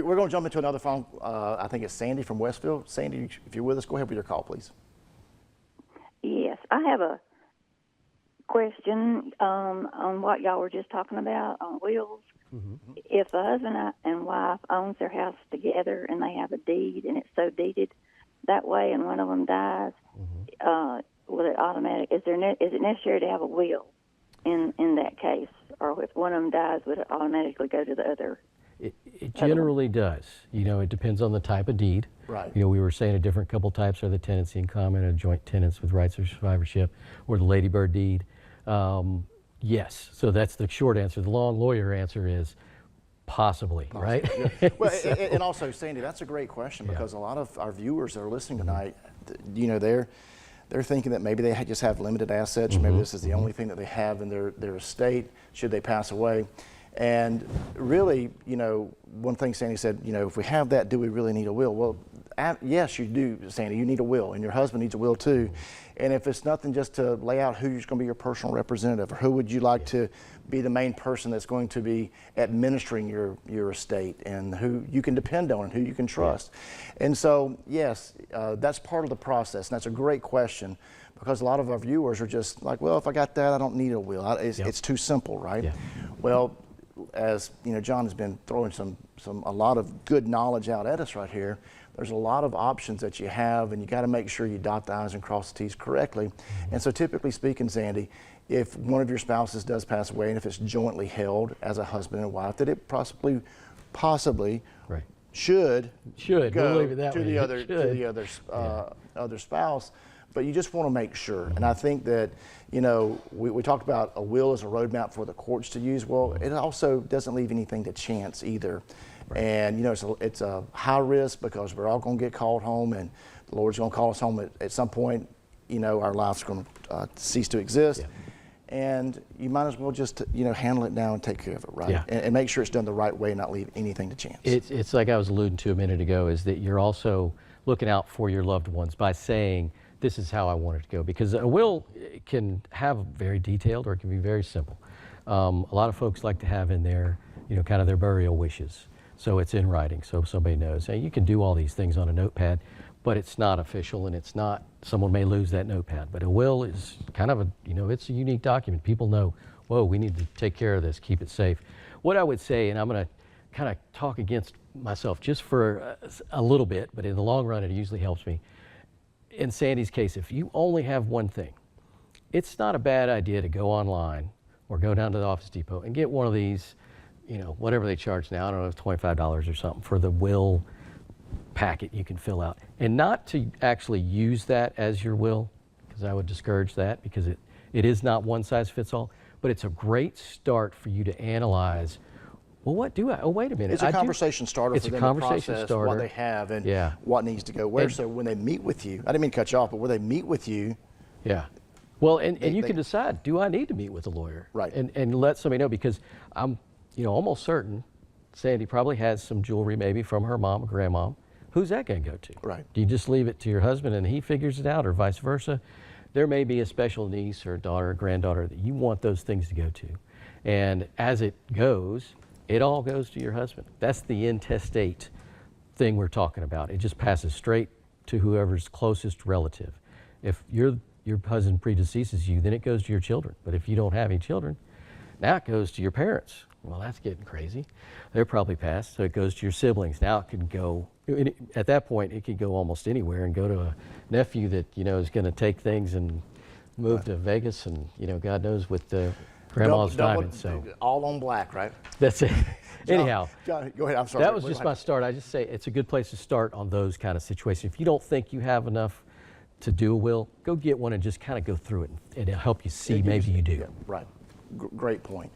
We're going to jump into another phone. I think it's Sandy from Westfield. Sandy, if you're with us, go ahead with your call, please. Yes, I have a question on what y'all were just talking about on wills. If the husband and wife owns their house together and they have a deed and it's so deeded that way, and one of them dies, will it automatic? Is it necessary to have a will in that case, or if one of them dies, would it automatically go to the other? It generally does. It depends on the type of deed. Right. We were saying a different couple types are the tenancy in common, a joint tenants with rights of survivorship, or the ladybird deed. Yes. So that's the short answer. The long lawyer answer is possibly, right? Yeah. Well, and also, Sandy, that's a great question, because a lot of our viewers that are listening tonight, they're thinking that maybe they just have limited assets, or maybe this is the only thing that they have in their estate should they pass away. And really, one thing Sandy said, if we have that, do we really need a will? Well, yes, you do, Sandy. You need a will, and your husband needs a will too. And if it's nothing just to lay out who's going to be your personal representative, or who would you like to be the main person that's going to be administering your estate, and who you can depend on and who you can trust. And so, yes, that's part of the process, and that's a great question, because a lot of our viewers are just like, well, if I got that, I don't need a will. It's too simple, right? Yeah. Well, as John has been throwing a lot of good knowledge out at us right here. There's a lot of options that you have, and you got to make sure you dot the I's and cross the T's correctly. And so, typically speaking, Sandy, if one of your spouses does pass away, and if it's jointly held as a husband and wife, that it possibly should go we'll to the other spouse. But you just want to make sure. And I think that, we talked about a will as a roadmap for the courts to use. Well, it also doesn't leave anything to chance either. Right. And, it's a high risk, because we're all going to get called home, and the Lord's going to call us home at some point. Our life's going to cease to exist. Yeah. And you might as well just, handle it now and take care of it, right? Yeah. And make sure it's done the right way and not leave anything to chance. It's like I was alluding to a minute ago, is that you're also looking out for your loved ones by saying, this is how I want it to go, because a will can have very detailed, or it can be very simple. A lot of folks like to have in there, kind of their burial wishes. So it's in writing, so somebody knows. Hey, you can do all these things on a notepad, but it's not official, and it's not, someone may lose that notepad. But a will is kind of it's a unique document. People know, whoa, we need to take care of this, keep it safe. What I would say, and I'm going to kind of talk against myself just for a little bit, but in the long run, it usually helps me. In Sandy's case, if you only have one thing, it's not a bad idea to go online or go down to the Office Depot and get one of these, whatever they charge now, I don't know, it's $25 or something for the will packet you can fill out. And not to actually use that as your will, because I would discourage that, because it is not one size fits all, but it's a great start for you to analyze, well, what do I, oh, wait a minute. It's a conversation starter for them to process what they have and what needs to go where. So when they meet with you, I didn't mean to cut you off, but when they meet with you. Yeah. Well, and you can decide, do I need to meet with a lawyer? Right. And let somebody know, because I'm, almost certain Sandy probably has some jewelry maybe from her mom or grandmom. Who's that going to go to? Right. Do you just leave it to your husband and he figures it out, or vice versa? There may be a special niece or daughter or granddaughter that you want those things to go to. And as it goes, it all goes to your husband. That's the intestate thing we're talking about. It just passes straight to whoever's closest relative. If your husband predeceases you, then it goes to your children. But if you don't have any children, now it goes to your parents. Well, that's getting crazy. They're probably passed, so it goes to your siblings. Now it can go, at that point, it could go almost anywhere and go to a nephew that, is going to take things and move to Vegas and, God knows with the grandma's diamonds. So all on black, right? That's it. Anyhow, John, go ahead. I'm sorry. That was just my start. I just say it's a good place to start on those kind of situations. If you don't think you have enough to do a will, go get one and just kind of go through it, and it'll help you see maybe you do. Yeah, right. Great point.